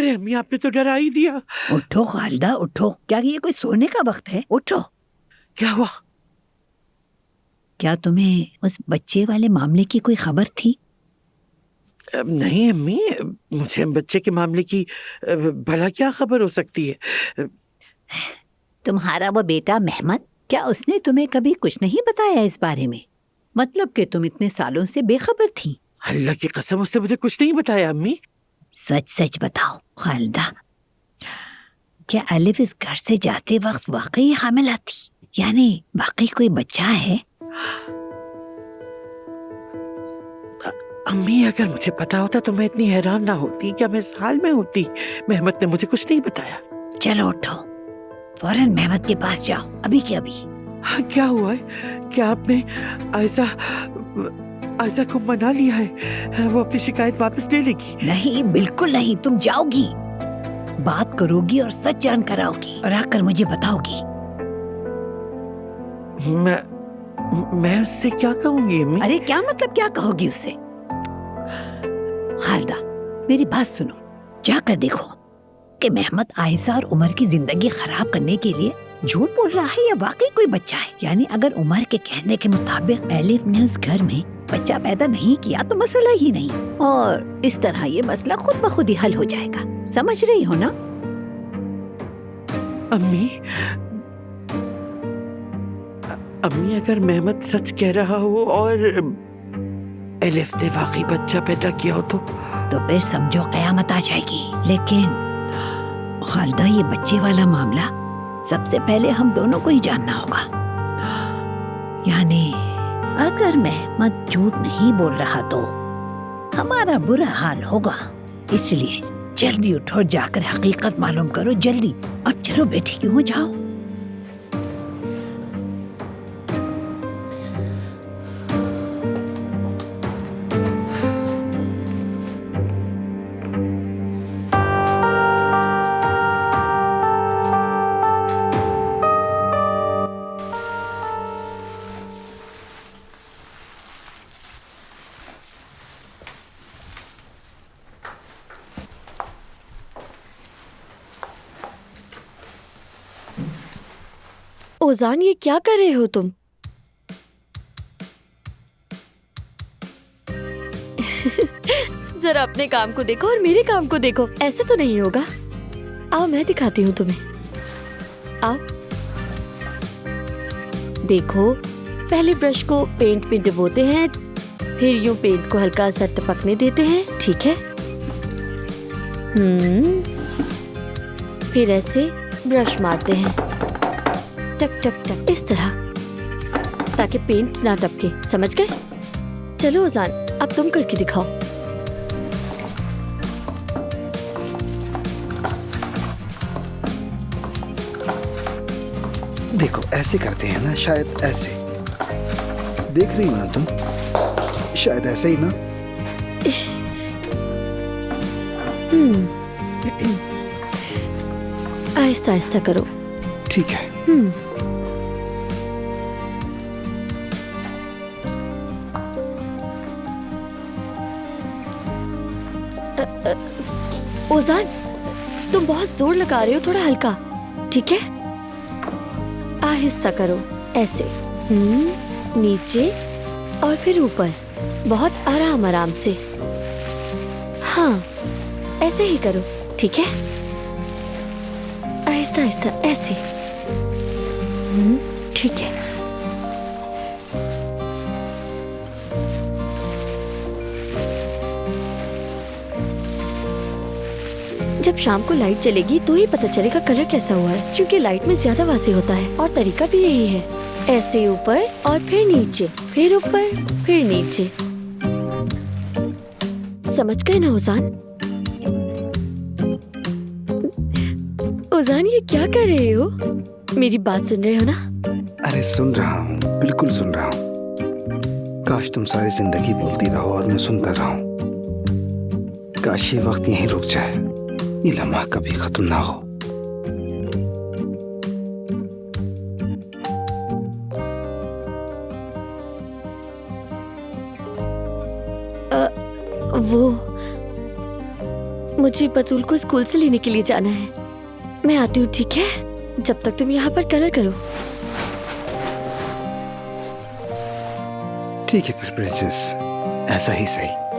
अरे अम्मी, आपने तो डरा ही दिया। उठो खालिदा उठो, क्या ये कोई सोने का वक्त है? उठो। क्या हुआ? क्या तुम्हें उस बच्चे वाले मामले की कोई खबर थी? नहीं अम्मी, मुझे बच्चे के मामले की भला क्या खबर हो सकती है? तुम्हारा वो बेटा मेहमद, क्या उसने तुम्हें कभी कुछ नहीं बताया इस बारे में? मतलब कि तुम इतने सालों से बेखबर थी। अल्लाह की कसम, उसने मुझे कुछ नहीं बताया अम्मी। सच सच बताओ खालिदा, क्या अलिफ इस घर से जाते वक्त वाकई हामिला थी? यानी वाकई कोई बच्चा है? अम्मी, अगर मुझे पता होता तो मैं इतनी हैरान ना होती। क्या मैं इस हाल में होती? मेहमद ने मुझे कुछ नहीं बताया। चलो उठो, फौरन मेहमद के पास जाओ, अभी के अभी। हाँ, क्या हुआ है? क्या आपने आयशा को मना लिया है? वो अपनी शिकायत वापस ले लेगी? नहीं, बिल्कुल नहीं। तुम जाओगी, बात करोगी और सच जान कर आओगी और आकर मुझे बताओगी। मैं उससे क्या कहूंगी अम्मी? अरे क्या मतलब क्या कहोगी उससे? खालिदा, मेरी बात सुनो, जाकर देखो कि मेहमद आयशा और उमर की जिंदगी खराब करने के लिए झूठ बोल रहा है या वाकई कोई बच्चा है। यानी अगर उमर के कहने के मुताबिक एलिफ ने उस घर में बच्चा पैदा नहीं किया तो मसला ही नहीं, और इस तरह ये मसला खुद ब खुद ही हल हो जाएगा। समझ रही हो ना? अम्मी, अगर मेहमद सच कह रहा हो और एलिफ ने वाकई बच्चा पैदा किया हो तो फिर समझो कयामत आ जाएगी। लेकिन खालिदा, ये बच्चे वाला मामला सबसे पहले हम दोनों को ही जानना होगा। यानी अगर मेहमद झूठ नहीं बोल रहा तो हमारा बुरा हाल होगा। इसलिए जल्दी उठो और जाकर हकीकत मालूम करो, जल्दी। अब चलो, बैठी क्यों हो, जाओ। ओजान, ये क्या कर रहे हो तुम? जरा अपने काम को देखो और मेरे काम को देखो, ऐसे तो नहीं होगा। आओ मैं दिखाती हूँ तुम्हें, आओ। देखो, पहले ब्रश को पेंट में डुबोते हैं, फिर यूं पेंट को हल्का सा टपकने देते हैं, ठीक है? फिर ऐसे ब्रश मारते हैं, टक टक टक, इस तरह, ताकि पेंट ना टपके। समझ गए? चलो ओजान, अब तुम करके दिखाओ। देखो, ऐसे करते हैं ना, शायद ऐसे। देख रही हो ना तुम? शायद ऐसे ही ना। आहिस्ता आहिस्ता करो। ठीक है। ओजान, तुम बहुत जोर लगा रहे हो, थोड़ा हल्का, ठीक है? आहिस्ता करो, ऐसे, नीचे और फिर ऊपर, बहुत आराम आराम से। हाँ, ऐसे ही करो, ठीक है? आहिस्ता आहिस्ता, ऐसे। ठीक है। जब शाम को लाइट चलेगी तो ही पता चलेगा कलर कैसा हुआ है, क्योंकि लाइट में ज्यादा वासी होता है। और तरीका भी यही है, ऐसे ऊपर और फिर नीचे, फिर ऊपर फिर नीचे। समझ गए ना ओजान? ओजान, ये क्या कर रहे हो? मेरी बात सुन रहे हो ना? अरे सुन रहा हूँ, बिल्कुल सुन रहा हूँ। काश तुम सारी जिंदगी बोलती रहो और मैं सुनता रहूं। काश ये वक्त यहीं रुक जाए, ये लम्हा कभी खत्म ना हो। मुझे बतूल को स्कूल से लेने के लिए जाना है। मैं आती हूँ, ठीक है? जब तक तुम यहाँ पर कलर करो। ठीक है फिर प्रिंसेस, ऐसा ही सही।